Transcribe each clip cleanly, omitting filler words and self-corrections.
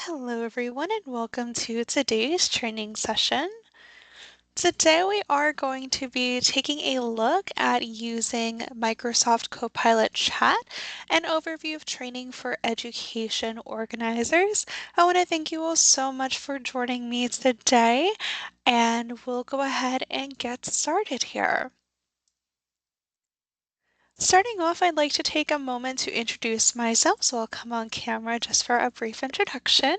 Hello everyone and welcome to today's training session. Today we are going to be taking a look at using Microsoft Copilot Chat, an overview of training for education organizers. I want to thank you all so much for joining me today, and we'll go ahead and get started here. Starting off, I'd like to take a moment to introduce myself, so I'll come on camera just for a brief introduction.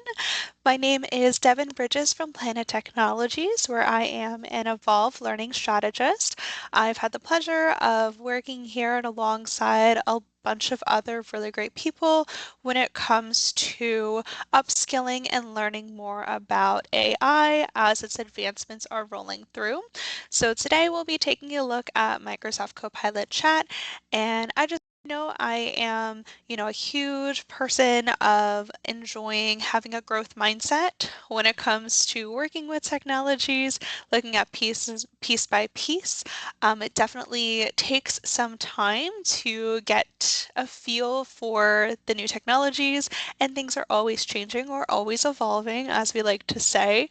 My name is Devin Bridges from Planet Technologies, where I am an Evolve Learning Strategist. I've had the pleasure of working here and alongside a bunch of other really great people when it comes to upskilling and learning more about AI as its advancements are rolling through. So today we'll be taking a look at Microsoft Copilot Chat, and I just know I am, a huge person of enjoying having a growth mindset when it comes to working with technologies, looking at piece by piece. It definitely takes some time to get a feel for the new technologies, and things are always changing or always evolving, as we like to say.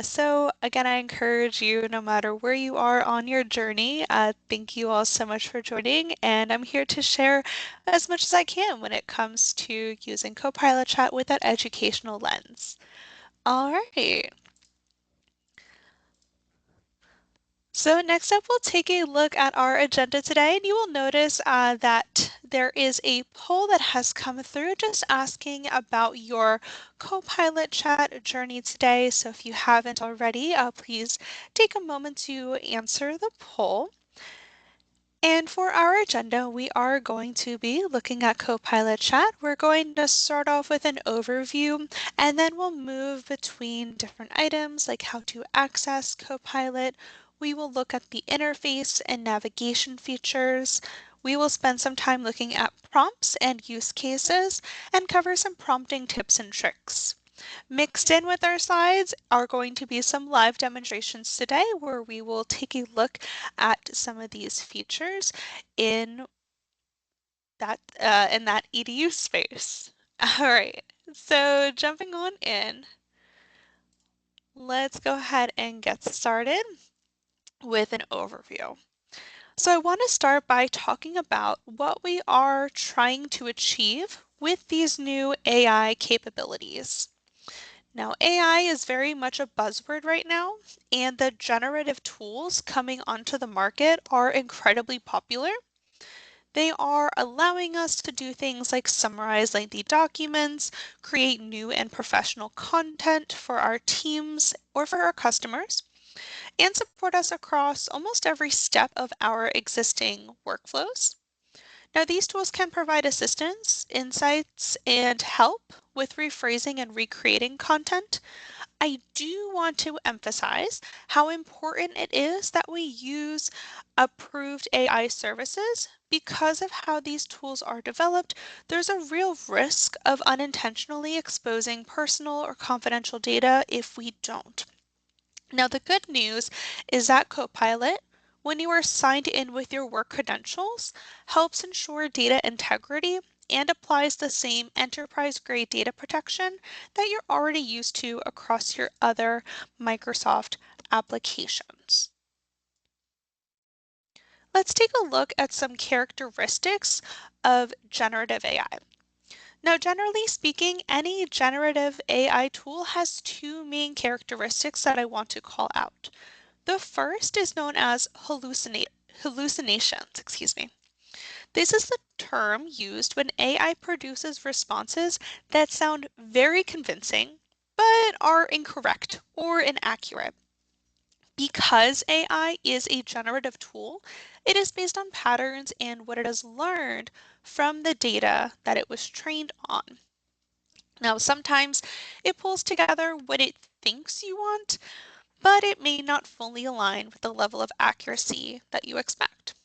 So again, I encourage you, no matter where you are on your journey, thank you all so much for joining, and I'm here to share as much as I can when it comes to using Copilot Chat with that educational lens. All right. So next up, we'll take a look at our agenda today, and you will notice that there is a poll that has come through just asking about your Copilot Chat journey today. So if you haven't already, please take a moment to answer the poll. And for our agenda, we are going to be looking at Copilot Chat. We're going to start off with an overview, and then we'll move between different items like how to access Copilot. We will look at the interface and navigation features. We will spend some time looking at prompts and use cases and cover some prompting tips and tricks. Mixed in with our slides are going to be some live demonstrations today where we will take a look at some of these features in that EDU space. All right, so jumping on in, let's go ahead and get started with an overview. So I want to start by talking about what we are trying to achieve with these new AI capabilities. Now, AI is very much a buzzword right now, and the generative tools coming onto the market are incredibly popular. They are allowing us to do things like summarize lengthy documents, create new and professional content for our teams or for our customers, and support us across almost every step of our existing workflows. Now, these tools can provide assistance, insights, and help with rephrasing and recreating content. I do want to emphasize how important it is that we use approved AI services. Because of how these tools are developed, there's a real risk of unintentionally exposing personal or confidential data if we don't. Now, the good news is that Copilot, when you are signed in with your work credentials, helps ensure data integrity and applies the same enterprise-grade data protection that you're already used to across your other Microsoft applications. Let's take a look at some characteristics of generative AI. Now, generally speaking, any generative AI tool has two main characteristics that I want to call out. The first is known as hallucinations, excuse me. This is the term used when AI produces responses that sound very convincing, but are incorrect or inaccurate. Because AI is a generative tool, it is based on patterns and what it has learned from the data that it was trained on. Now, sometimes it pulls together what it thinks you want, but it may not fully align with the level of accuracy that you expect.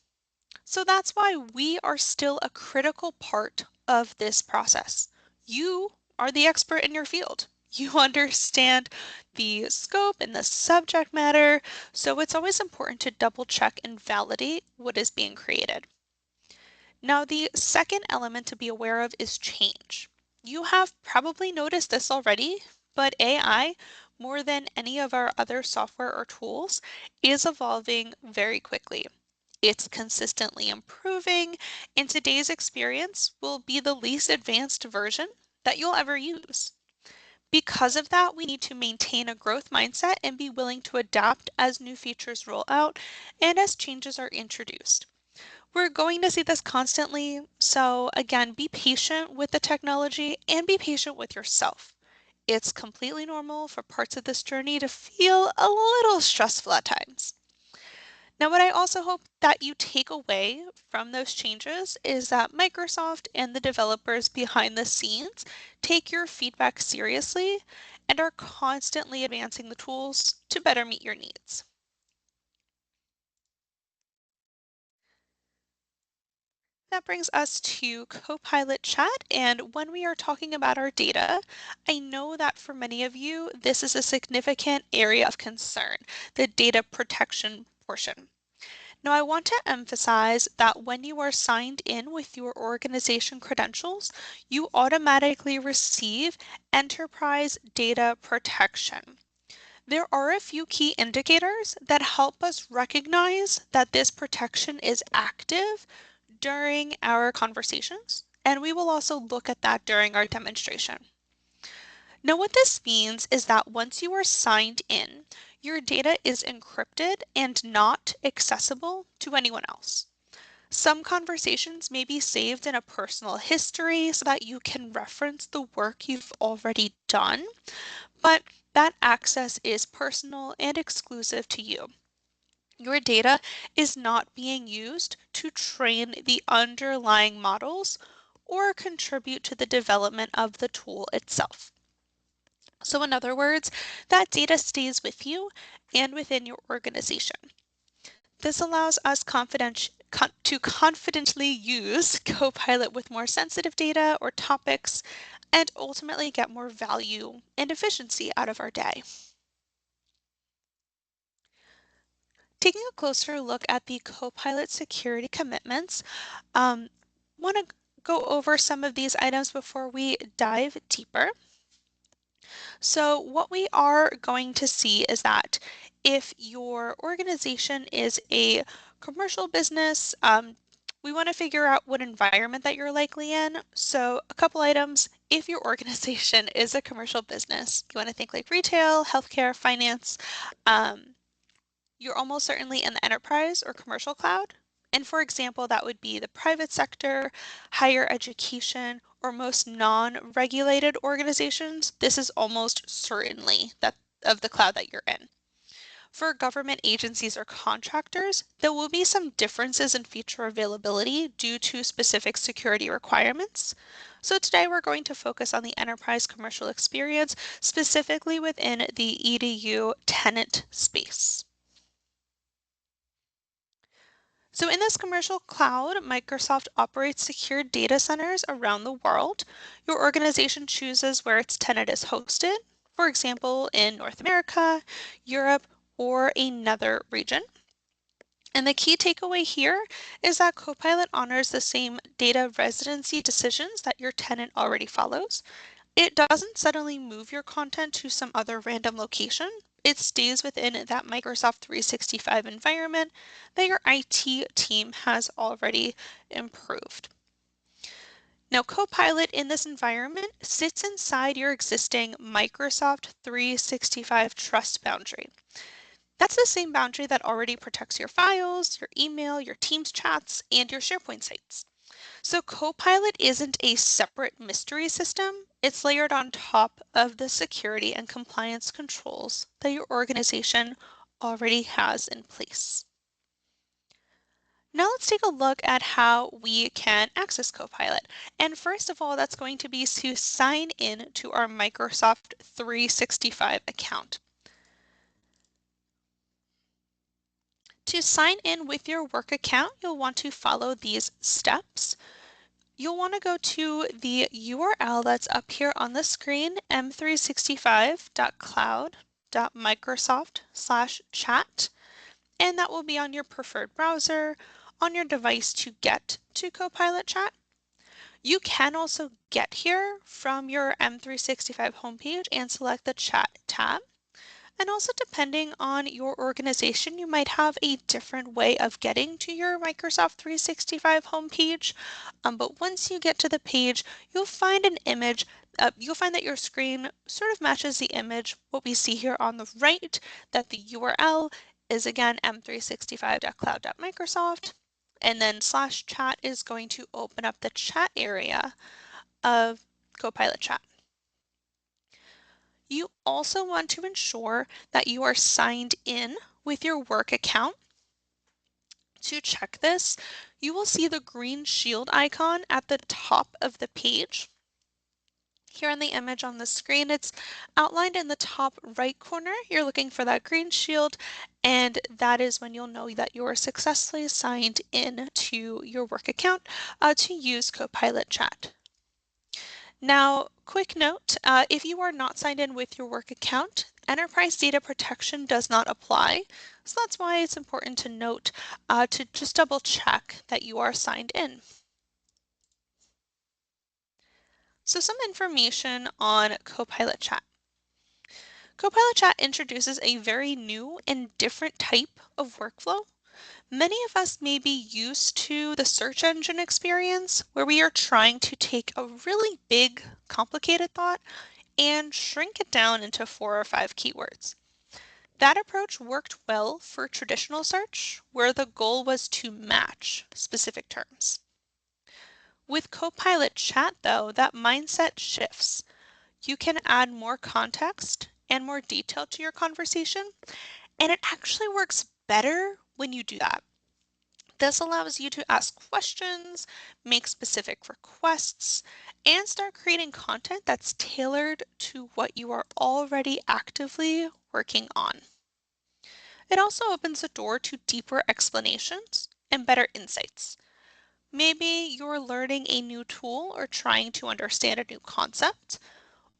So that's why we are still a critical part of this process. You are the expert in your field. You understand the scope and the subject matter, so it's always important to double check and validate what is being created. Now, the second element to be aware of is change. You have probably noticed this already, but AI, more than any of our other software or tools, is evolving very quickly. It's consistently improving, and today's experience will be the least advanced version that you'll ever use. Because of that, we need to maintain a growth mindset and be willing to adapt as new features roll out and as changes are introduced. We're going to see this constantly, so again, be patient with the technology and be patient with yourself. It's completely normal for parts of this journey to feel a little stressful at times. Now, what I also hope that you take away from those changes is that Microsoft and the developers behind the scenes take your feedback seriously and are constantly advancing the tools to better meet your needs. That brings us to Copilot Chat, and when we are talking about our data, I know that for many of you, this is a significant area of concern, the data protection portion. Now, I want to emphasize that when you are signed in with your organization credentials, you automatically receive enterprise data protection. There are a few key indicators that help us recognize that this protection is active during our conversations, and we will also look at that during our demonstration. Now, what this means is that once you are signed in, your data is encrypted and not accessible to anyone else. Some conversations may be saved in a personal history so that you can reference the work you've already done, but that access is personal and exclusive to you. Your data is not being used to train the underlying models or contribute to the development of the tool itself. So in other words, that data stays with you and within your organization. This allows us to confidently use Copilot with more sensitive data or topics and ultimately get more value and efficiency out of our day. Taking a closer look at the Copilot security commitments, want to go over some of these items before we dive deeper. So what we are going to see is that if your organization is a commercial business, we want to figure out what environment that you're likely in. So a couple items, if your organization is a commercial business, you want to think like retail, healthcare, finance, you're almost certainly in the enterprise or commercial cloud. And for example, that would be the private sector, higher education, or most non-regulated organizations. This is almost certainly that of the cloud that you're in. For government agencies or contractors, there will be some differences in feature availability due to specific security requirements. So today we're going to focus on the enterprise commercial experience, specifically within the EDU tenant space. So in this commercial cloud, Microsoft operates secure data centers around the world. Your organization chooses where its tenant is hosted, for example, in North America, Europe, or another region. And the key takeaway here is that Copilot honors the same data residency decisions that your tenant already follows. It doesn't suddenly move your content to some other random location. It stays within that Microsoft 365 environment that your IT team has already improved. Now, Copilot in this environment sits inside your existing Microsoft 365 trust boundary. That's the same boundary that already protects your files, your email, your Teams chats, and your SharePoint sites. So Copilot isn't a separate mystery system. It's layered on top of the security and compliance controls that your organization already has in place. Now let's take a look at how we can access Copilot. And first of all, that's going to be to sign in to our Microsoft 365 account. To sign in with your work account, you'll want to follow these steps. You'll want to go to the URL that's up here on the screen, m365.cloud.microsoft/chat, and that will be on your preferred browser on your device to get to Copilot Chat. You can also get here from your M365 homepage and select the Chat tab. And also, depending on your organization, you might have a different way of getting to your Microsoft 365 homepage. But once you get to the page, you'll find an image. You'll find that your screen sort of matches the image, what we see here on the right, that the URL is again m365.cloud.microsoft, and then /chat is going to open up the chat area of Copilot Chat. You also want to ensure that you are signed in with your work account. To check this, you will see the green shield icon at the top of the page. Here in the image on the screen, it's outlined in the top right corner. You're looking for that green shield, and that is when you'll know that you are successfully signed in to your work account to use Copilot Chat. Now, quick note, if you are not signed in with your work account, enterprise data protection does not apply. So that's why it's important to note to just double check that you are signed in. So some information on Copilot Chat. Copilot Chat introduces a very new and different type of workflow. Many of us may be used to the search engine experience where we are trying to take a really big, complicated thought and shrink it down into 4 or 5 keywords. That approach worked well for traditional search, where the goal was to match specific terms. With Copilot Chat, though, that mindset shifts. You can add more context and more detail to your conversation, and it actually works better when you do that. This allows you to ask questions, make specific requests, and start creating content that's tailored to what you are already actively working on. It also opens the door to deeper explanations and better insights. Maybe you're learning a new tool or trying to understand a new concept.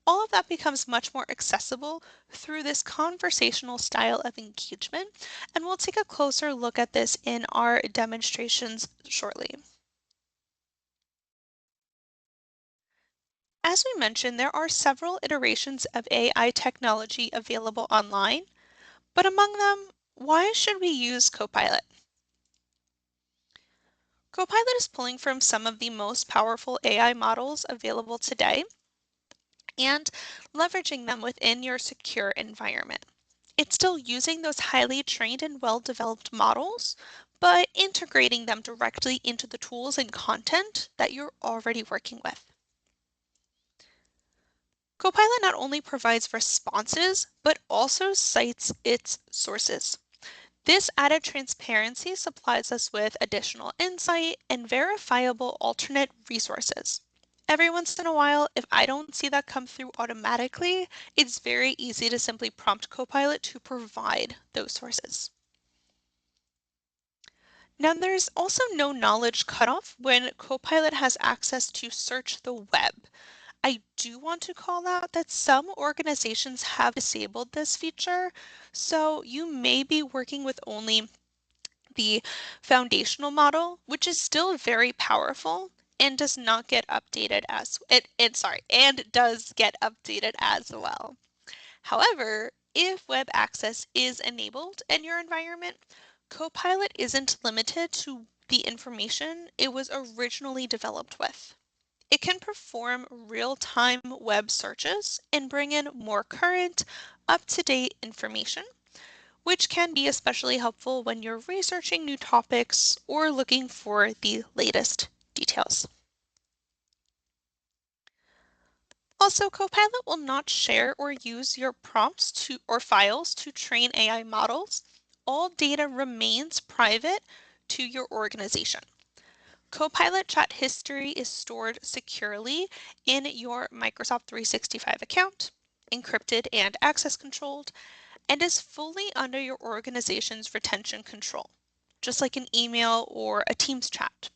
All of that becomes much more accessible through this conversational style of engagement, and we'll take a closer look at this in our demonstrations shortly. As we mentioned, there are several iterations of AI technology available online, but among them, why should we use Copilot? Copilot is pulling from some of the most powerful AI models available today and leveraging them within your secure environment. It's still using those highly trained and well-developed models, but integrating them directly into the tools and content that you're already working with. Copilot not only provides responses, but also cites its sources. This added transparency supplies us with additional insight and verifiable alternate resources. Every once in a while, if I don't see that come through automatically, it's very easy to simply prompt Copilot to provide those sources. Now, there's also no knowledge cutoff when Copilot has access to search the web. I do want to call out that some organizations have disabled this feature, so you may be working with only the foundational model, which is still very powerful and does not get updated and does get updated as well. However, if web access is enabled in your environment, Copilot isn't limited to the information it was originally developed with. It can perform real-time web searches and bring in more current, up-to-date information, which can be especially helpful when you're researching new topics or looking for the latest details. Also, Copilot will not share or use your prompts or files to train AI models. All data remains private to your organization. Copilot chat history is stored securely in your Microsoft 365 account, encrypted and access controlled, and is fully under your organization's retention control, just like an email or a Teams chat.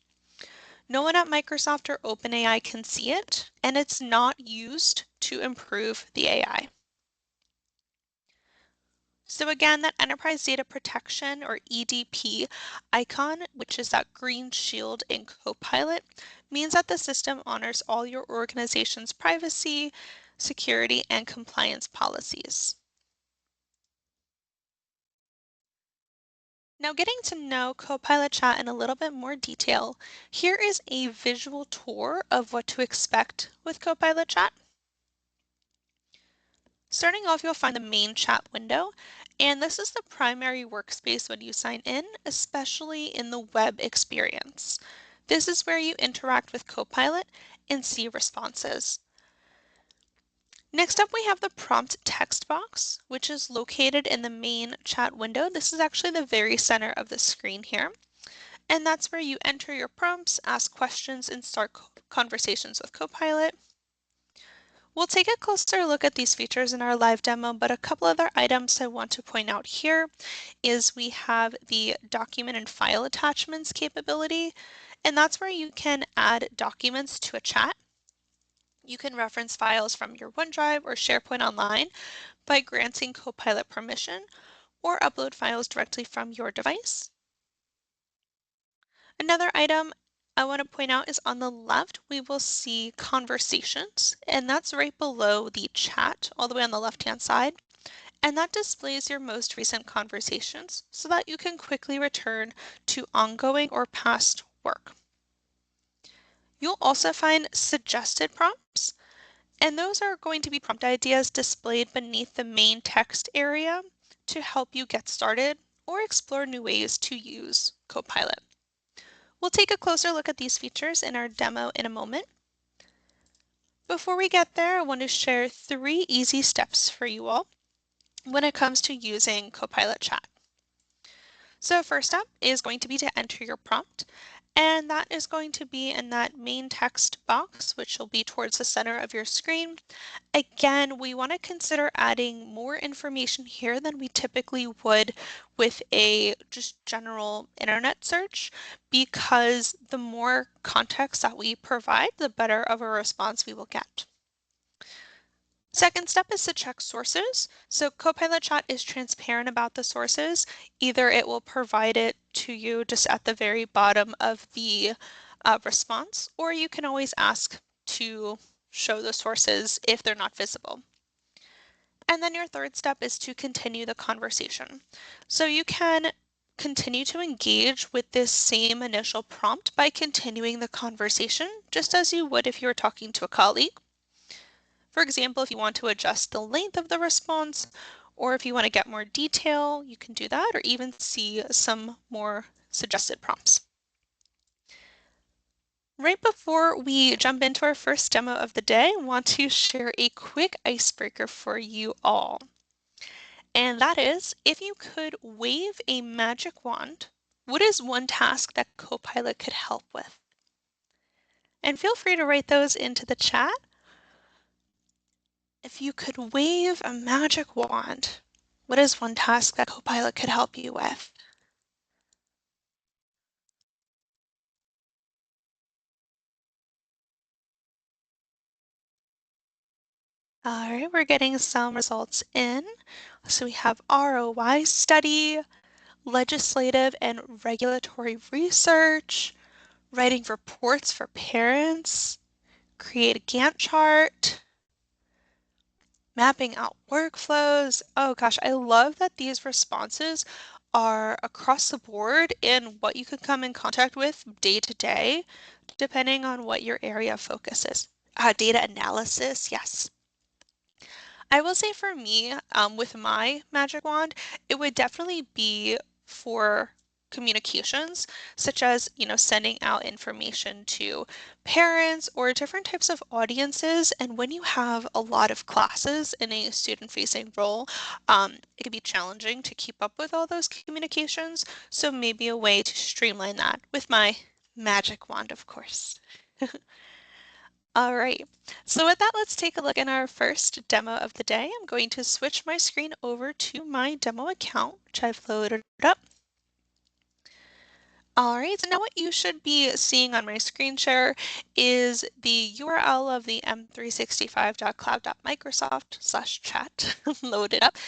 No one at Microsoft or OpenAI can see it, and it's not used to improve the AI. So again, that Enterprise Data Protection or EDP icon, which is that green shield in Copilot, means that the system honors all your organization's privacy, security, and compliance policies. Now, getting to know Copilot Chat in a little bit more detail, here is a visual tour of what to expect with Copilot Chat. Starting off, you'll find the main chat window, and this is the primary workspace when you sign in, especially in the web experience. This is where you interact with Copilot and see responses. Next up, we have the prompt text box, which is located in the main chat window. This is actually the very center of the screen here. And that's where you enter your prompts, ask questions, and start conversations with Copilot. We'll take a closer look at these features in our live demo, but a couple other items I want to point out here is we have the document and file attachments capability, and that's where you can add documents to a chat. You can reference files from your OneDrive or SharePoint Online by granting Copilot permission or upload files directly from your device. Another item I want to point out is on the left, we will see conversations, and that's right below the chat, all the way on the left-hand side. And that displays your most recent conversations so that you can quickly return to ongoing or past work. You'll also find suggested prompts, and those are going to be prompt ideas displayed beneath the main text area to help you get started or explore new ways to use Copilot. We'll take a closer look at these features in our demo in a moment. Before we get there, I want to share 3 easy steps for you all when it comes to using Copilot Chat. So first up is going to be to enter your prompt, and that is going to be in that main text box, which will be towards the center of your screen. Again, we want to consider adding more information here than we typically would with a just general internet search, because the more context that we provide, the better of a response we will get. Second step is to check sources. So Copilot Chat is transparent about the sources. Either it will provide it to you just at the very bottom of the response, or you can always ask to show the sources if they're not visible. And then your third step is to continue the conversation. So you can continue to engage with this same initial prompt by continuing the conversation, just as you would if you were talking to a colleague. For example, if you want to adjust the length of the response, or if you want to get more detail, you can do that, or even see some more suggested prompts. Right before we jump into our first demo of the day, I want to share a quick icebreaker for you all. And that is, if you could wave a magic wand, what is one task that Copilot could help with? And feel free to write those into the chat. If you could wave a magic wand, what is one task that Copilot could help you with? All right, we're getting some results in. So we have ROI study, legislative and regulatory research, writing reports for parents, create a Gantt chart, mapping out workflows. Oh gosh, I love that these responses are across the board in what you could come in contact with day to day, depending on what your area of focus is. Data analysis, yes. I will say for me, with my magic wand, it would definitely be for communications, such as, sending out information to parents or different types of audiences. And when you have a lot of classes in a student-facing role, it can be challenging to keep up with all those communications. So maybe a way to streamline that with my magic wand, of course. All right, so with that, let's take a look in our first demo of the day. I'm going to switch my screen over to my demo account, which I've loaded up. All right, so now what you should be seeing on my screen share is the URL of the m365.cloud.microsoft/chat loaded up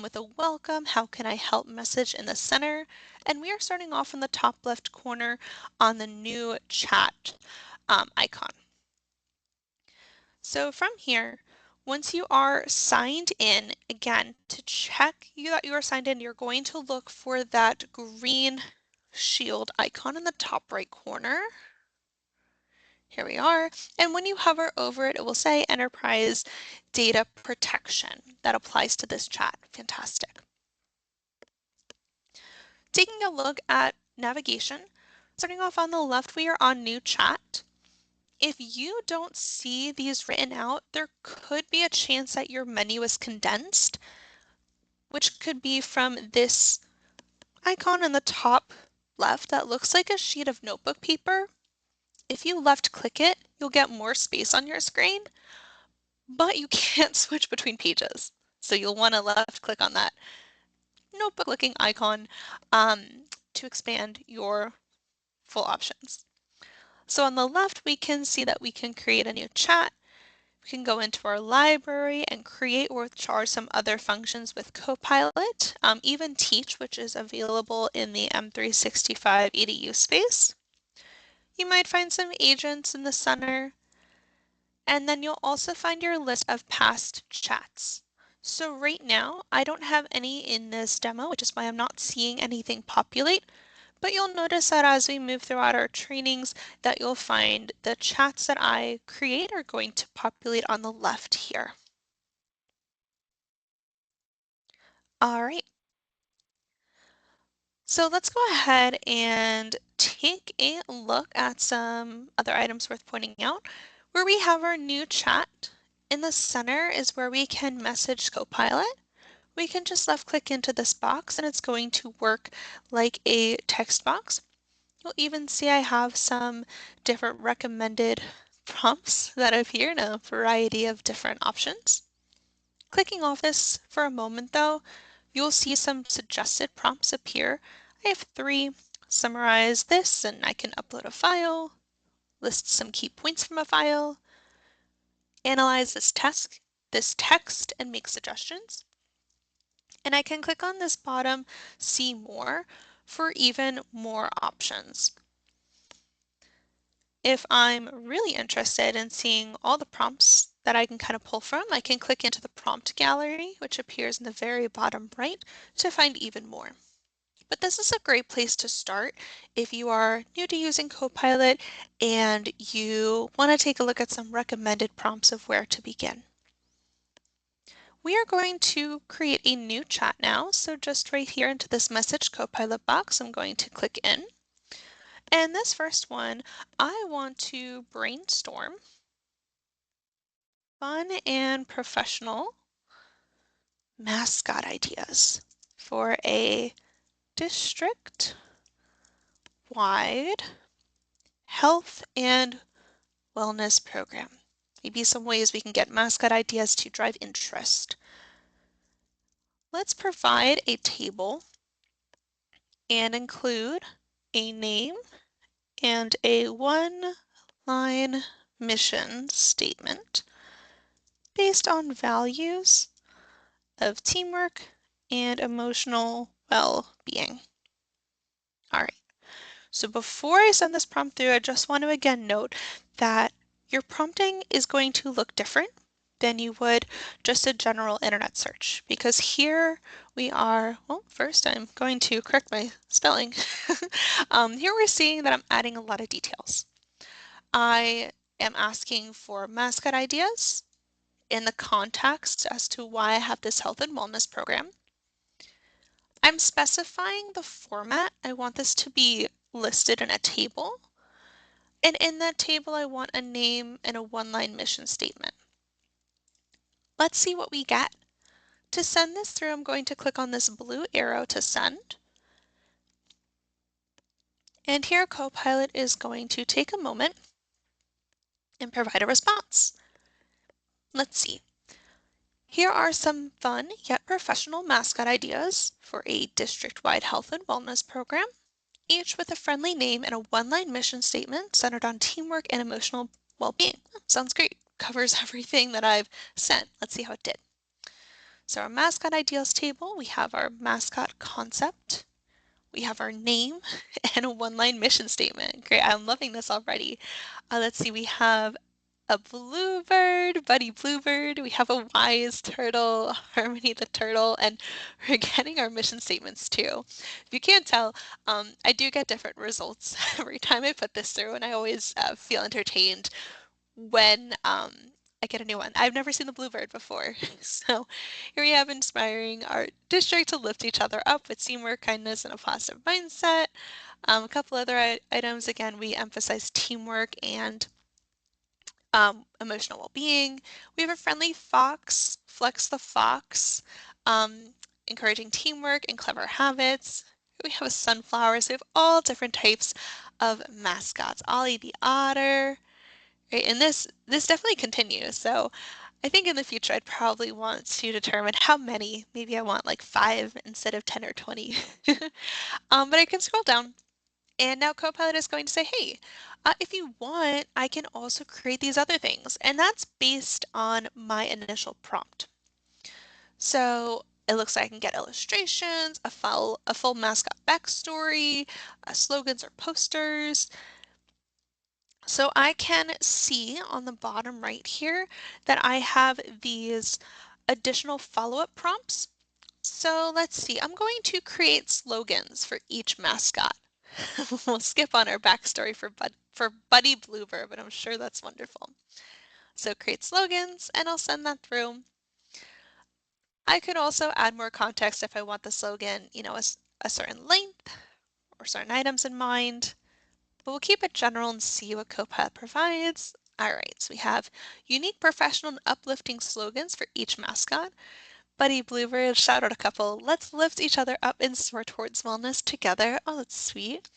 with a welcome, how can I help message in the center. And we are starting off in the top left corner on the new chat. icon. So from here, once you are signed in, again, to check that you are signed in, you're going to look for that green shield icon in the top right corner. Here we are. And when you hover over it, it will say Enterprise Data Protection. That applies to this chat. Fantastic. Taking a look at navigation, starting off on the left, we are on New Chat. If you don't see these written out, there could be a chance that your menu is condensed, which could be from this icon in the top left that looks like a sheet of notebook paper. If you left click it, you'll get more space on your screen, but you can't switch between pages. So you'll want to left click on that notebook looking icon to expand your full options. So on the left, we can see that we can create a new chat. We can go into our library and create or charge some other functions with Copilot, even teach, which is available in the M365 EDU space. You might find some agents in the center, and then you'll also find your list of past chats. So right now, I don't have any in this demo, which is why I'm not seeing anything populate. But you'll notice that as we move throughout our trainings that you'll find the chats that I create are going to populate on the left here. All right. So let's go ahead and take a look at some other items worth pointing out. Where we have our new chat, in the center is where we can message Copilot. We can just left click into this box and it's going to work like a text box. You'll even see I have some different recommended prompts that appear in a variety of different options. Clicking off this for a moment though, you'll see some suggested prompts appear. I have 3. Summarize this and I can upload a file, list some key points from a file, analyze this text and make suggestions. And I can click on this bottom see more for even more options. If I'm really interested in seeing all the prompts that I can kind of pull from, I can click into the prompt gallery, which appears in the very bottom right, to find even more. But this is a great place to start if you are new to using Copilot and you want to take a look at some recommended prompts of where to begin. We are going to create a new chat now, so just right here into this message Copilot box, I'm going to click in. And this first one, I want to brainstorm fun and professional mascot ideas for a district-wide health and wellness program. Maybe some ways we can get mascot ideas to drive interest. Let's provide a table and include a name and a one-line mission statement based on values of teamwork and emotional well-being. All right, so before I send this prompt through, I just want to again note that your prompting is going to look different than you would just a general internet search, because here we are, well, first I'm going to correct my spelling. Here we're seeing that I'm adding a lot of details. I am asking for mascot ideas in the context as to why I have this health and wellness program. I'm specifying the format. I want this to be listed in a table. And in that table, I want a name and a one-line mission statement. Let's see what we get. To send this through, I'm going to click on this blue arrow to send. And here Copilot is going to take a moment and provide a response. Let's see. Here are some fun yet professional mascot ideas for a district-wide health and wellness program, each with a friendly name and a one-line mission statement centered on teamwork and emotional well-being. Sounds great. Covers everything that I've sent. Let's see how it did. So our mascot ideas table, we have our mascot concept. We have our name and a one-line mission statement. Great, I'm loving this already. Let's see, we have a bluebird, Buddy Bluebird. We have a wise turtle, Harmony the turtle, and we're getting our mission statements too. If you can't tell, I do get different results every time I put this through, and I always feel entertained when I get a new one. I've never seen the bluebird before. So here we have inspiring our district to lift each other up with teamwork, kindness, and a positive mindset. A couple other items, again, we emphasize teamwork and emotional well-being. We have a friendly fox, Flex the fox, encouraging teamwork and clever habits. We have a sunflower, so we have all different types of mascots. Ollie the otter, right? And this definitely continues. So I think in the future I'd probably want to determine how many. Maybe I want like 5 instead of 10 or 20. But I can scroll down and now Copilot is going to say, hey, if you want, I can also create these other things. And that's based on my initial prompt. So it looks like I can get illustrations, a full mascot backstory, slogans or posters. So I can see on the bottom right here that I have these additional follow-up prompts. So let's see, I'm going to create slogans for each mascot. We'll skip on our backstory for Buddy Bluebird, but I'm sure that's wonderful. So create slogans, and I'll send that through. I could also add more context if I want the slogan, a certain length or certain items in mind, but we'll keep it general and see what Copilot provides. All right, so we have unique, professional, and uplifting slogans for each mascot. Buddy Bluebird, shout out a couple. Let's lift each other up and soar towards wellness together. Oh, that's sweet.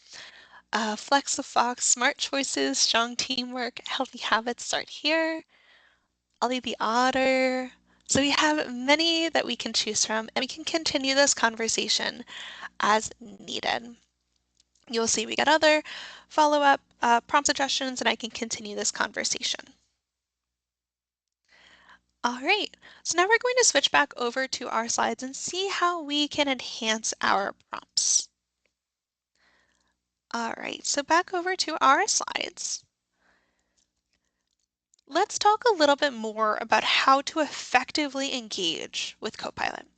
Flex the Fox, smart choices, strong teamwork, healthy habits start here. Ollie the Otter. So we have many that we can choose from, and we can continue this conversation as needed. You'll see we get other follow-up prompt suggestions, and I can continue this conversation. All right, so now we're going to switch back over to our slides and see how we can enhance our prompts. All right, so back over to our slides. Let's talk a little bit more about how to effectively engage with Copilot.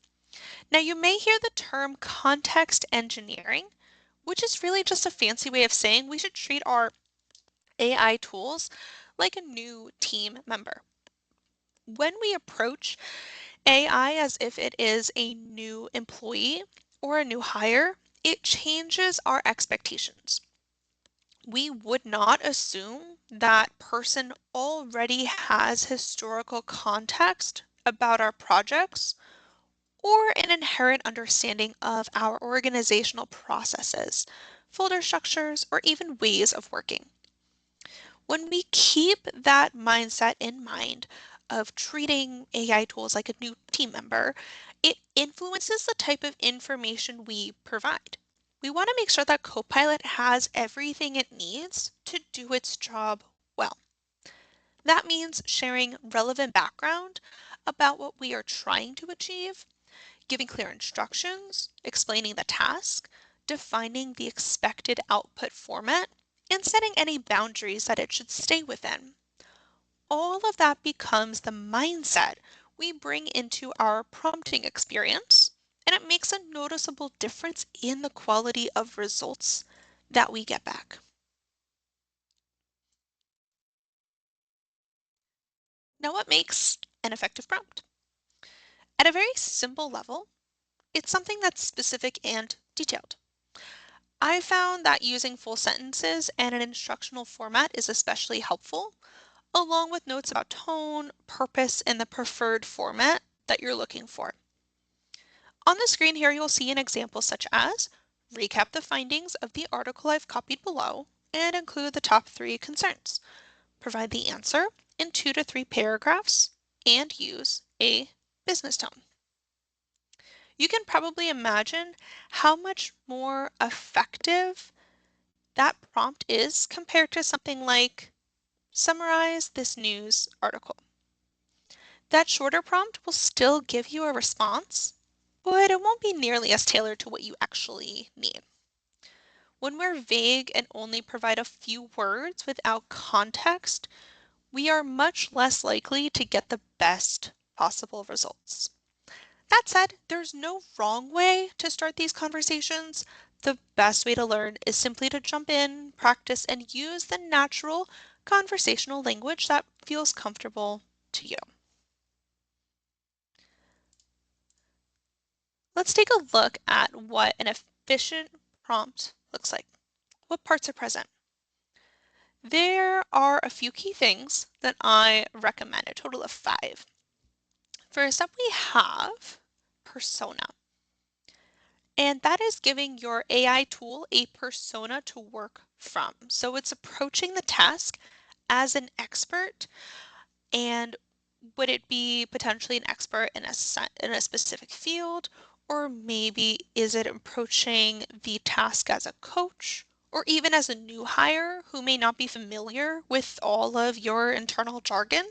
Now, you may hear the term context engineering, which is really just a fancy way of saying we should treat our AI tools like a new team member. When we approach AI as if it is a new employee or a new hire, it changes our expectations. We would not assume that person already has historical context about our projects or an inherent understanding of our organizational processes, folder structures, or even ways of working. When we keep that mindset in mind of treating AI tools like a new team member, it influences the type of information we provide. We want to make sure that Copilot has everything it needs to do its job well. That means sharing relevant background about what we are trying to achieve, giving clear instructions, explaining the task, defining the expected output format, and setting any boundaries that it should stay within. All of that becomes the mindset we bring into our prompting experience, and it makes a noticeable difference in the quality of results that we get back. Now, what makes an effective prompt? At a very simple level, it's something that's specific and detailed. I found that using full sentences and an instructional format is especially helpful, along with notes about tone, purpose, and the preferred format that you're looking for. On the screen here, you'll see an example such as recap the findings of the article I've copied below and include the top 3 concerns. Provide the answer in 2 to 3 paragraphs and use a business tone. You can probably imagine how much more effective that prompt is compared to something like summarize this news article. That shorter prompt will still give you a response, but it won't be nearly as tailored to what you actually need. When we're vague and only provide a few words without context, we are much less likely to get the best possible results. That said, there's no wrong way to start these conversations. The best way to learn is simply to jump in, practice, and use the natural conversational language that feels comfortable to you. Let's take a look at what an efficient prompt looks like. What parts are present? There are a few key things that I recommend, a total of 5. First up, we have persona. And that is giving your AI tool a persona to work from. So it's approaching the task as an expert, and would it be potentially an expert in a specific field, or maybe is it approaching the task as a coach, or even as a new hire who may not be familiar with all of your internal jargon?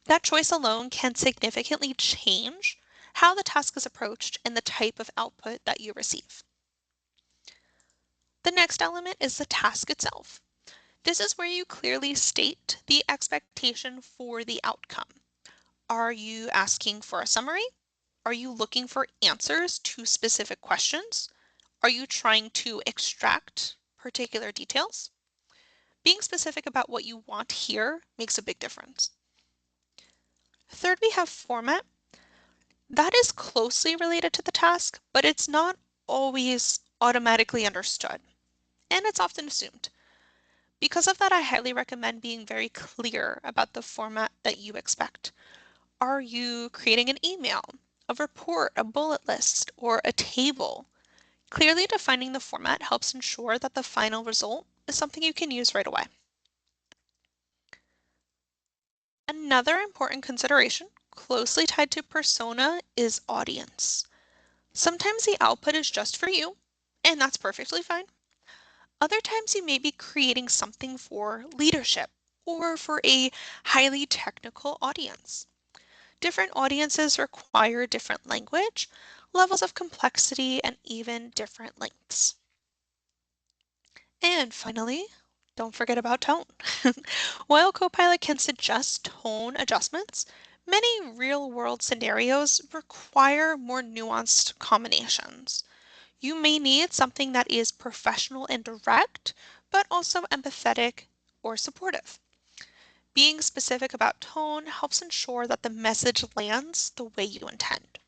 That choice alone can significantly change how the task is approached and the type of output that you receive. The next element is the task itself. This is where you clearly state the expectation for the outcome. Are you asking for a summary? Are you looking for answers to specific questions? Are you trying to extract particular details? Being specific about what you want here makes a big difference. Third, we have format. That is closely related to the task, but it's not always automatically understood, and it's often assumed. Because of that, I highly recommend being very clear about the format that you expect. Are you creating an email, a report, a bullet list, or a table? Clearly defining the format helps ensure that the final result is something you can use right away. Another important consideration, closely tied to persona, is audience. Sometimes the output is just for you, and that's perfectly fine. Other times you may be creating something for leadership or for a highly technical audience. Different audiences require different language, levels of complexity, and even different lengths. And finally, don't forget about tone. While Copilot can suggest tone adjustments, many real-world scenarios require more nuanced combinations. You may need something that is professional and direct, but also empathetic or supportive. Being specific about tone helps ensure that the message lands the way you intend.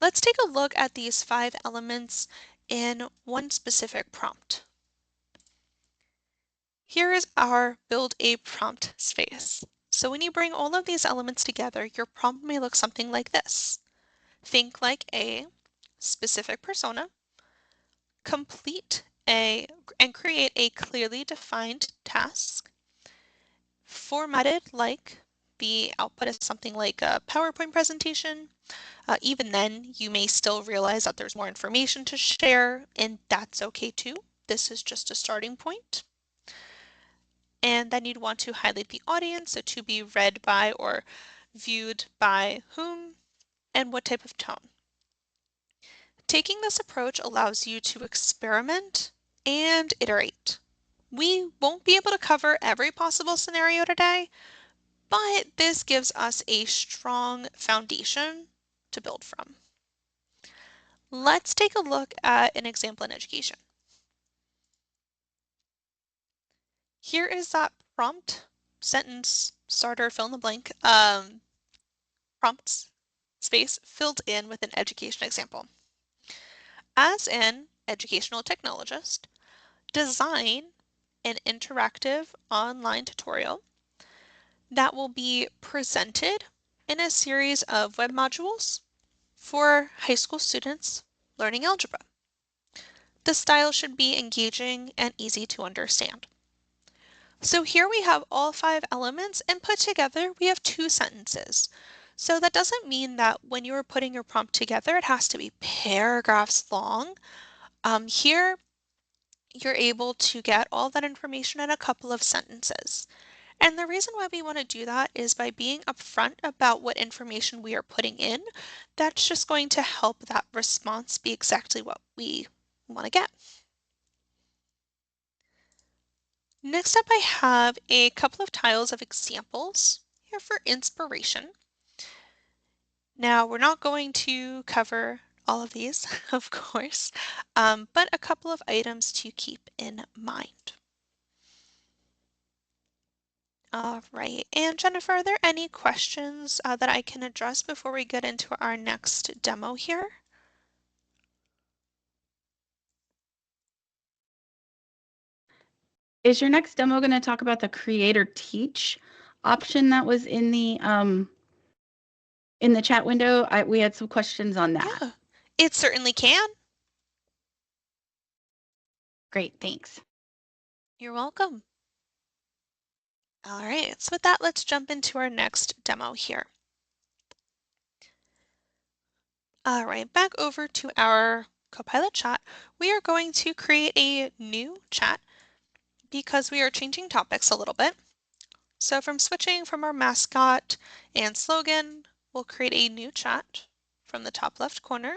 Let's take a look at these 5 elements in one specific prompt. Here is our build a prompt space. So when you bring all of these elements together, your prompt may look something like this. Think like a specific persona, complete and create a clearly defined task, formatted like the output is something like a PowerPoint presentation. Even then, you may still realize that there's more information to share, and that's okay too. This is just a starting point. And then you'd want to highlight the audience, so to be read by or viewed by whom, and what type of tone. Taking this approach allows you to experiment and iterate. We won't be able to cover every possible scenario today, but this gives us a strong foundation to build from. Let's take a look at an example in education. Here is that prompt, sentence, starter, fill in the blank, prompts space filled in with an education example. As an educational technologist, design an interactive online tutorial that will be presented in a series of web modules for high school students learning algebra. The style should be engaging and easy to understand. So here we have all 5 elements, and put together we have 2 sentences. So that doesn't mean that when you're putting your prompt together it has to be paragraphs long. Here you're able to get all that information in a couple of sentences. And the reason why we want to do that is by being upfront about what information we are putting in. That's just going to help that response be exactly what we want to get. Next up, I have a couple of tiles of examples here for inspiration. Now, we're not going to cover all of these, of course, but a couple of items to keep in mind. All right, and Jennifer, are there any questions that I can address before we get into our next demo here? Is your next demo going to talk about the create or teach option that was in the chat window? We had some questions on that. Yeah, it certainly can. Great, thanks. You're welcome. All right, so with that, let's jump into our next demo here. All right, back over to our Copilot chat. We are going to create a new chat because we are changing topics a little bit. So from switching from our mascot and slogan, we'll create a new chat from the top left corner.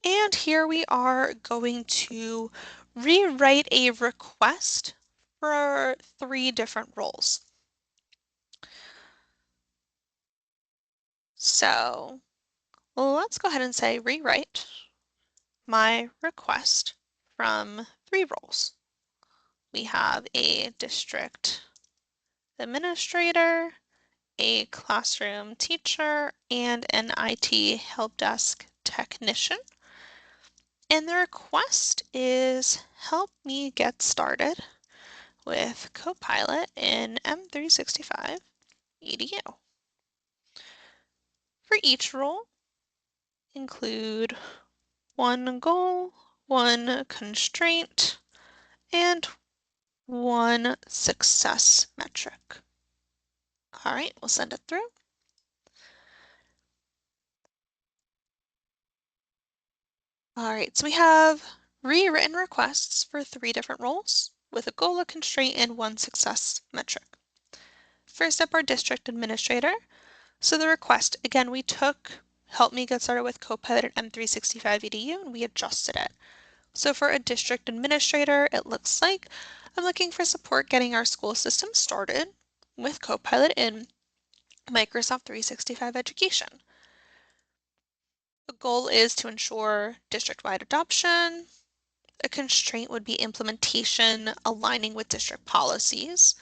And here we are going to rewrite a request for 3 different roles. So let's go ahead and say rewrite my request from 3 roles. We have a district administrator, a classroom teacher, and an IT help desk technician. And the request is help me get started with Copilot in M365 EDU. For each role, include 1 goal, 1 constraint, and 1 success metric. All right, we'll send it through. All right, so we have rewritten requests for 3 different roles with a goal, a constraint, and 1 success metric. First up, our district administrator. So the request, again, we took help me get started with Copilot at M365 EDU and we adjusted it. So for a district administrator, it looks like I'm looking for support getting our school system started with Copilot in Microsoft 365 Education. The goal is to ensure district-wide adoption. A constraint would be implementation aligning with district policies.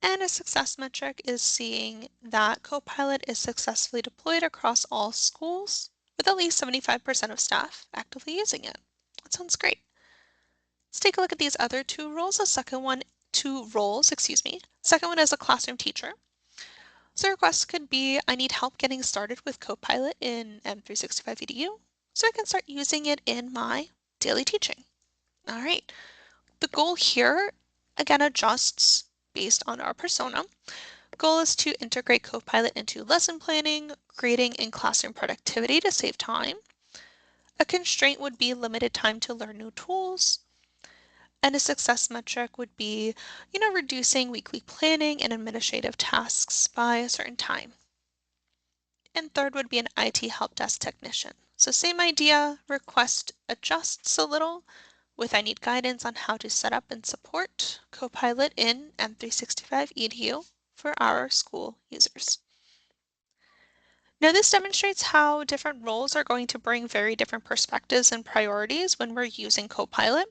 And a success metric is seeing that Copilot is successfully deployed across all schools with at least 75% of staff actively using it. That sounds great. Let's take a look at these other 2 roles. Second one is a classroom teacher. So requests could be, I need help getting started with Copilot in M365 EDU so I can start using it in my daily teaching. All right. The goal here, again, adjusts based on our persona. Goal is to integrate Copilot into lesson planning, grading, and classroom productivity to save time. A constraint would be limited time to learn new tools. And a success metric would be, reducing weekly planning and administrative tasks by a certain time. And third would be an IT help desk technician. So same idea, request adjusts a little with I need guidance on how to set up and support Copilot in M365 EDU for our school users. Now this demonstrates how different roles are going to bring very different perspectives and priorities when we're using Copilot.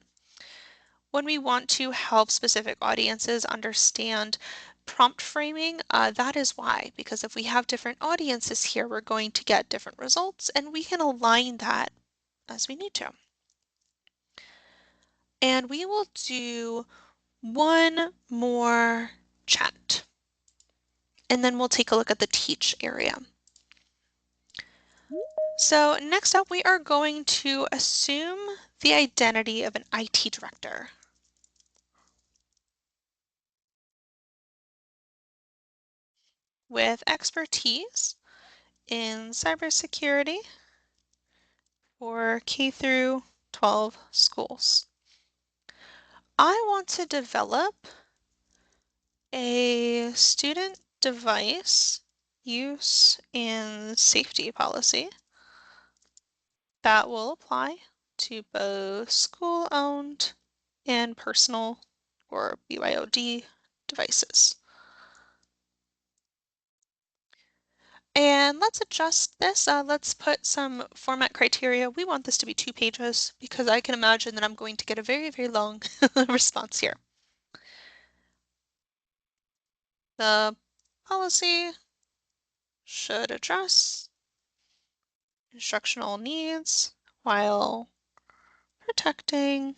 When we want to help specific audiences understand prompt framing, that is why, because if we have different audiences here, we're going to get different results and we can align that as we need to. And we will do one more chat and then we'll take a look at the teach area. So next up, we are going to assume the identity of an IT director. With expertise in cybersecurity for K through 12 schools. I want to develop a student device use and safety policy that will apply to both school-owned and personal or BYOD devices. And let's adjust this. Let's put some format criteria. We want this to be 2 pages because I can imagine that I'm going to get a very, very long response here. The policy should address instructional needs while protecting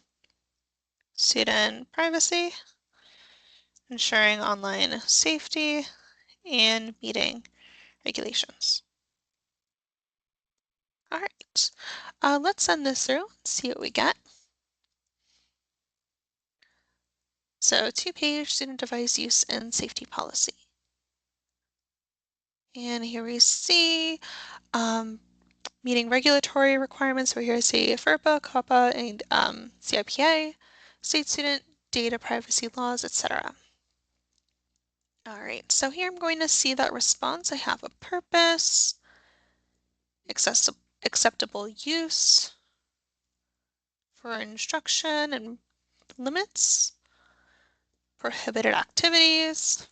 student privacy, ensuring online safety, and meeting regulations. All right, let's send this through and see what we get. So 2-page student device use and safety policy. And here we see meeting regulatory requirements. So here I see FERPA, COPPA, and CIPA, state student data privacy laws, etc. All right, so here I'm going to see that response. I have a purpose, acceptable use for instruction and limits, prohibited activities,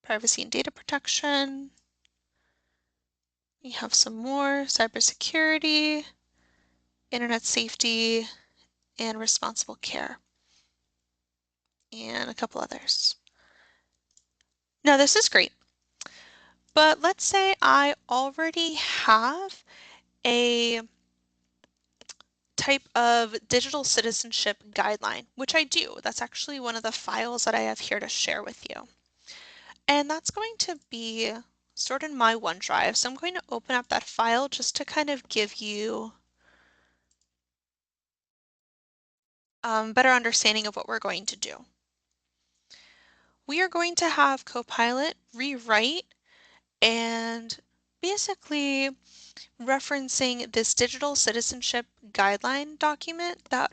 privacy and data protection. We have some more cybersecurity, internet safety, and responsible care, and a couple others. Now this is great, but let's say I already have a type of digital citizenship guideline, which I do. That's actually one of the files that I have here to share with you. And that's going to be stored in my OneDrive. So I'm going to open up that file just to kind of give you better understanding of what we're going to do. We are going to have Copilot rewrite and basically referencing this digital citizenship guideline document that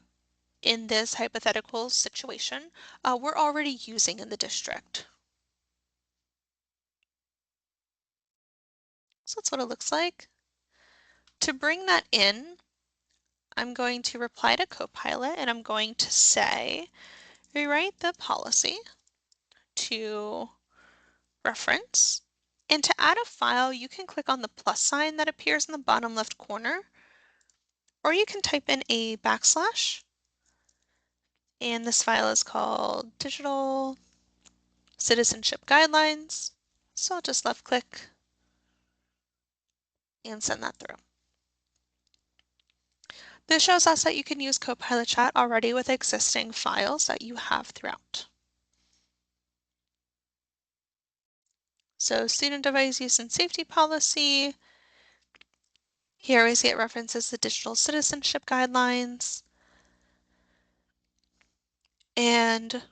in this hypothetical situation, we're already using in the district. So that's what it looks like. To bring that in, I'm going to reply to Copilot and I'm going to say, rewrite the policy to reference. And to add a file, you can click on the plus sign that appears in the bottom left corner, or you can type in a backslash. And this file is called Digital Citizenship Guidelines. So I'll just left click and send that through. This shows us that you can use Copilot Chat already with existing files that you have throughout. So student device use and safety policy. Here we see it references the digital citizenship guidelines. And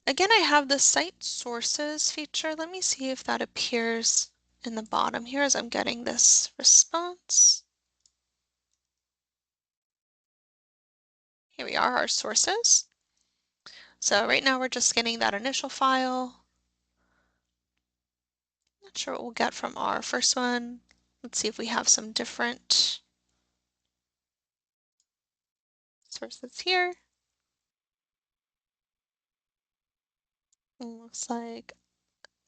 again, I have the cite sources feature. Let me see if that appears in the bottom here as I'm getting this response. Here we are, our sources. So right now we're just getting that initial file. Not sure what we'll get from our first one. Let's see if we have some different sources here. Looks like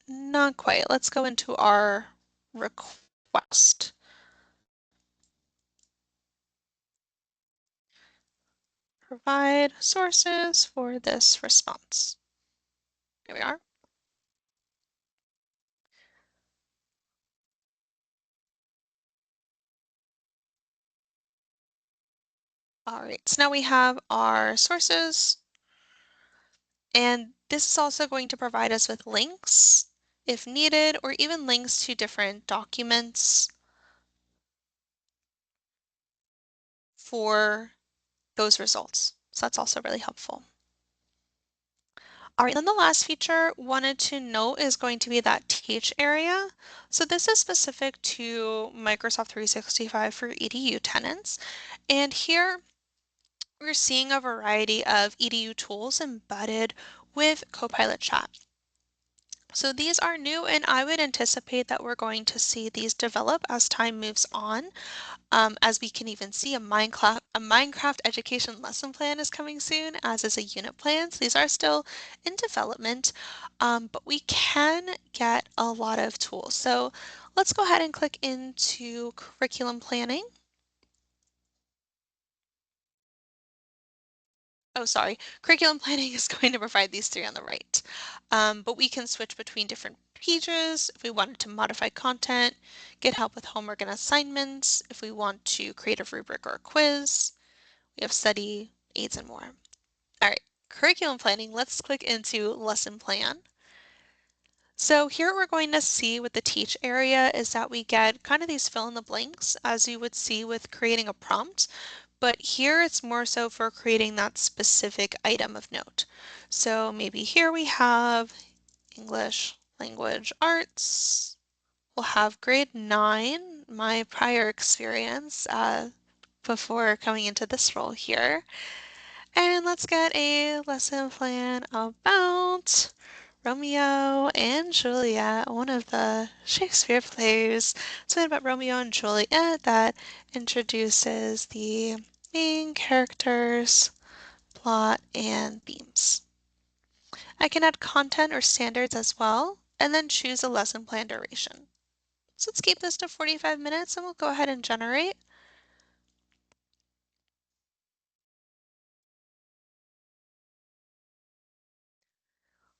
not quite. Let's go into our request. Provide sources for this response. Here we are. All right, so now we have our sources, and this is also going to provide us with links if needed, or even links to different documents for those results. So that's also really helpful. All right, then the last feature wanted to note is going to be that teach area. So this is specific to Microsoft 365 for EDU tenants. And here we're seeing a variety of EDU tools embedded with Copilot Chat. So these are new, and I would anticipate that we're going to see these develop as time moves on. As we can even see, a Minecraft education lesson plan is coming soon, as is a unit plan. So these are still in development, but we can get a lot of tools. So let's go ahead and click into curriculum planning. Oh, sorry. Curriculum planning is going to provide these three on the right. But we can switch between different pages if we wanted to modify content, get help with homework and assignments, if we want to create a rubric or a quiz. We have study aids and more. All right, curriculum planning. Let's click into lesson plan. So here we're going to see with the teach area is that we get kind of these fill in the blanks as you would see with creating a prompt. But here it's more so for creating that specific item of note. So maybe here we have English language arts. We'll have grade 9, my prior experience before coming into this role here. And let's get a lesson plan about Romeo and Juliet, one of the Shakespeare plays. Something about Romeo and Juliet that introduces the main characters, plot, and themes. I can add content or standards as well, and then choose a lesson plan duration. So let's keep this to 45 minutes and we'll go ahead and generate.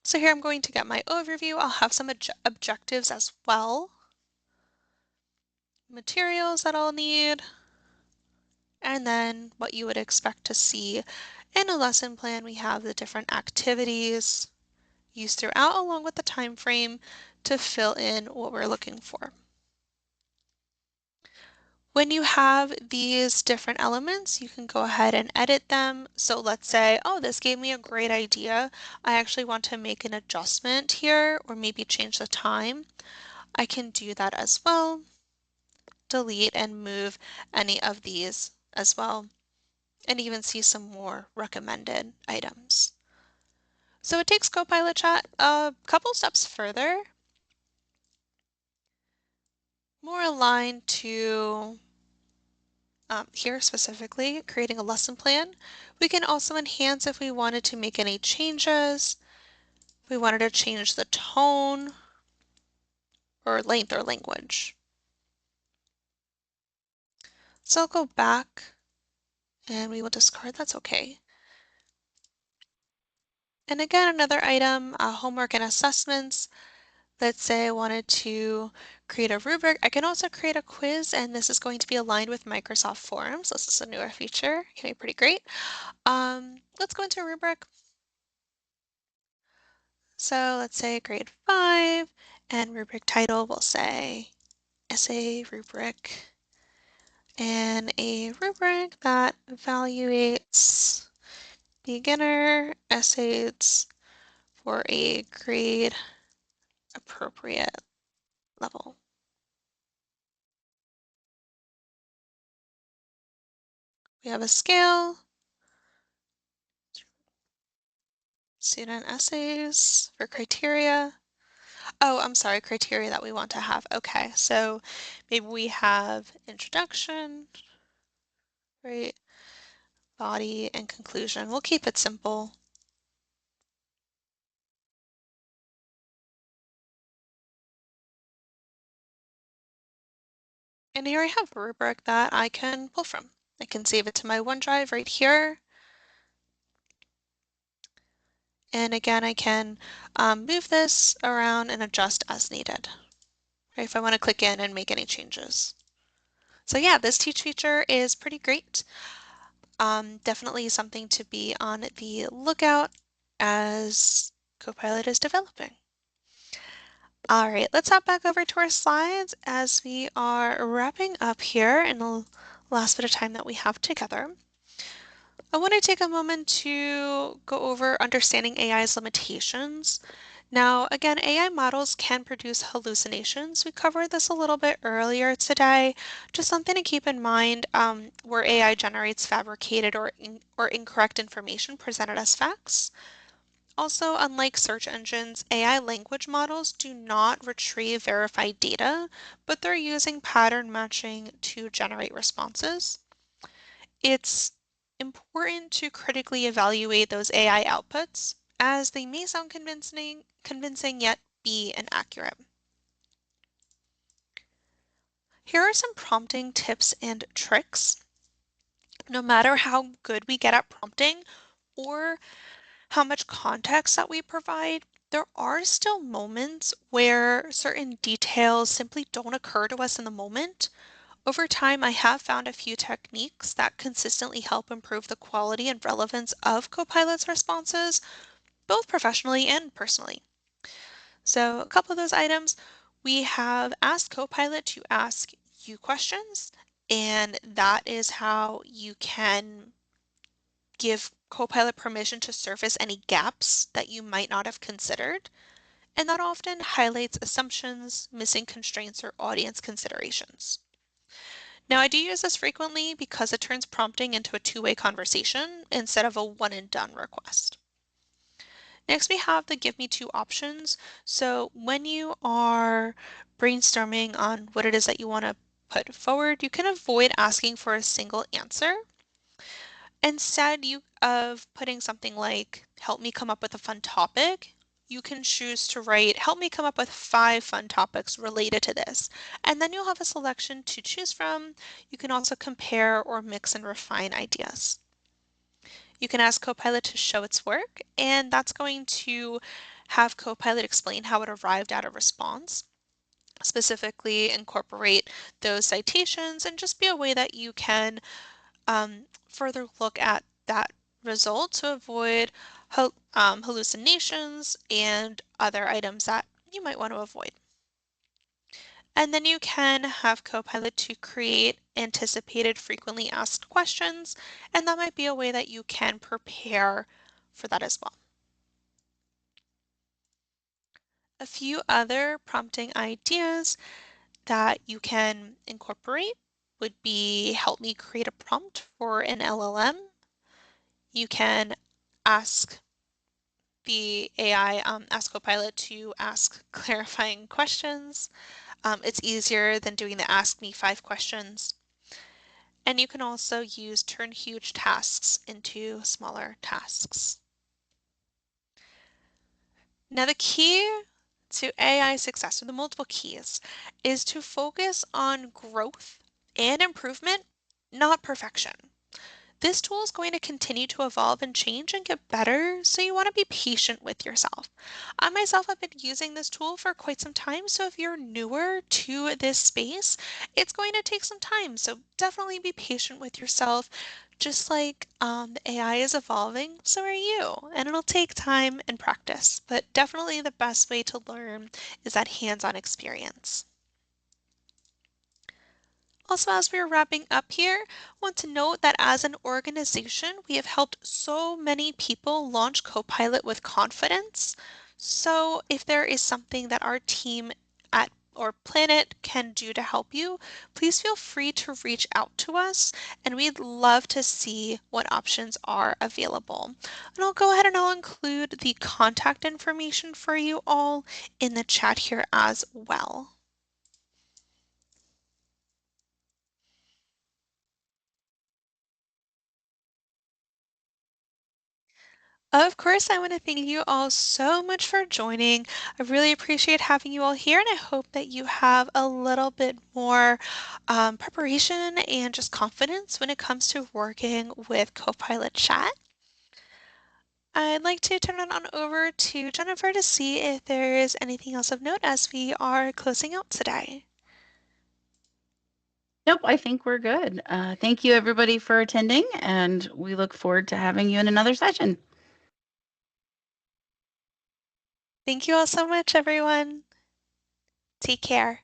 So here I'm going to get my overview. I'll have some objectives as well. Materials that I'll need, and then what you would expect to see in a lesson plan. We have the different activities used throughout along with the time frame to fill in what we're looking for. When you have these different elements, you can go ahead and edit them. So let's say, oh, this gave me a great idea. I actually want to make an adjustment here or maybe change the time. I can do that as well. Delete and move any of these as well, and even see some more recommended items. So it takes Copilot Chat a couple steps further, more aligned to here specifically, creating a lesson plan. We can also enhance if we wanted to make any changes, if we wanted to change the tone or length or language. So I'll go back and we will discard, that's okay. And again, another item, homework and assessments. Let's say I wanted to create a rubric. I can also create a quiz, and this is going to be aligned with Microsoft Forms. This is a newer feature. Can be pretty great. Let's go into a rubric. So let's say grade 5, and rubric title will say essay rubric, and a rubric that evaluates beginner essays for a grade appropriate level. We have a scale, student essays for criteria. Oh, I'm sorry, criteria that we want to have. Okay, so maybe we have introduction, right? Body and conclusion. We'll keep it simple. And here I have a rubric that I can pull from. I can save it to my OneDrive right here. And again, I can move this around and adjust as needed, right, if I want to click in and make any changes. So yeah, this teach feature is pretty great. Definitely something to be on the lookout as Copilot is developing. All right, let's hop back over to our slides as we are wrapping up here in the last bit of time that we have together. I want to take a moment to go over understanding AI's limitations. Now, again, AI models can produce hallucinations. We covered this a little bit earlier today. Just something to keep in mind where AI generates fabricated or incorrect information presented as facts. Also, unlike search engines, AI language models do not retrieve verified data, but they're using pattern matching to generate responses. It's important to critically evaluate those AI outputs, as they may sound convincing yet be inaccurate. Here are some prompting tips and tricks. No matter how good we get at prompting or how much context that we provide, there are still moments where certain details simply don't occur to us in the moment. Over time, I have found a few techniques that consistently help improve the quality and relevance of Copilot's responses, both professionally and personally. So, a couple of those items, we have asked Copilot to ask you questions, and that is how you can give Copilot permission to surface any gaps that you might not have considered, and that often highlights assumptions, missing constraints, or audience considerations. Now, I do use this frequently because it turns prompting into a two-way conversation instead of a one and done request. Next, we have the give me two options. So when you are brainstorming on what it is that you want to put forward, you can avoid asking for a single answer. Instead of putting something like, help me come up with a fun topic, you can choose to write, help me come up with 5 fun topics related to this. And then you'll have a selection to choose from. You can also compare or mix and refine ideas. You can ask Copilot to show its work, and that's going to have Copilot explain how it arrived at a response, specifically incorporate those citations, and just be a way that you can further look at that result to avoid hallucinations and other items that you might want to avoid. And then you can have Copilot to create anticipated frequently asked questions, and that might be a way that you can prepare for that as well. A few other prompting ideas that you can incorporate would be help me create a prompt for an LLM. You can ask the AI, ask Copilot to ask clarifying questions. It's easier than doing the ask me 5 questions. And you can also use turn huge tasks into smaller tasks. Now, the key to AI success, or the multiple keys, is to focus on growth and improvement, not perfection. This tool is going to continue to evolve and change and get better, so you want to be patient with yourself. I myself have been using this tool for quite some time, so if you're newer to this space, it's going to take some time. So definitely be patient with yourself. Just like the AI is evolving, so are you. And it'll take time and practice, but definitely the best way to learn is that hands-on experience. Also, as we're wrapping up here, I want to note that as an organization, we have helped so many people launch Copilot with confidence. So if there is something that our team at or Planet can do to help you, please feel free to reach out to us, and we'd love to see what options are available. And I'll go ahead and I'll include the contact information for you all in the chat here as well. Of course, I want to thank you all so much for joining. I really appreciate having you all here, and I hope that you have a little bit more preparation and just confidence when it comes to working with Copilot Chat. I'd like to turn it on over to Jennifer to see if there is anything else of note as we are closing out today. Nope, I think we're good. Thank you, everybody, for attending, and we look forward to having you in another session. Thank you all so much, everyone. Take care.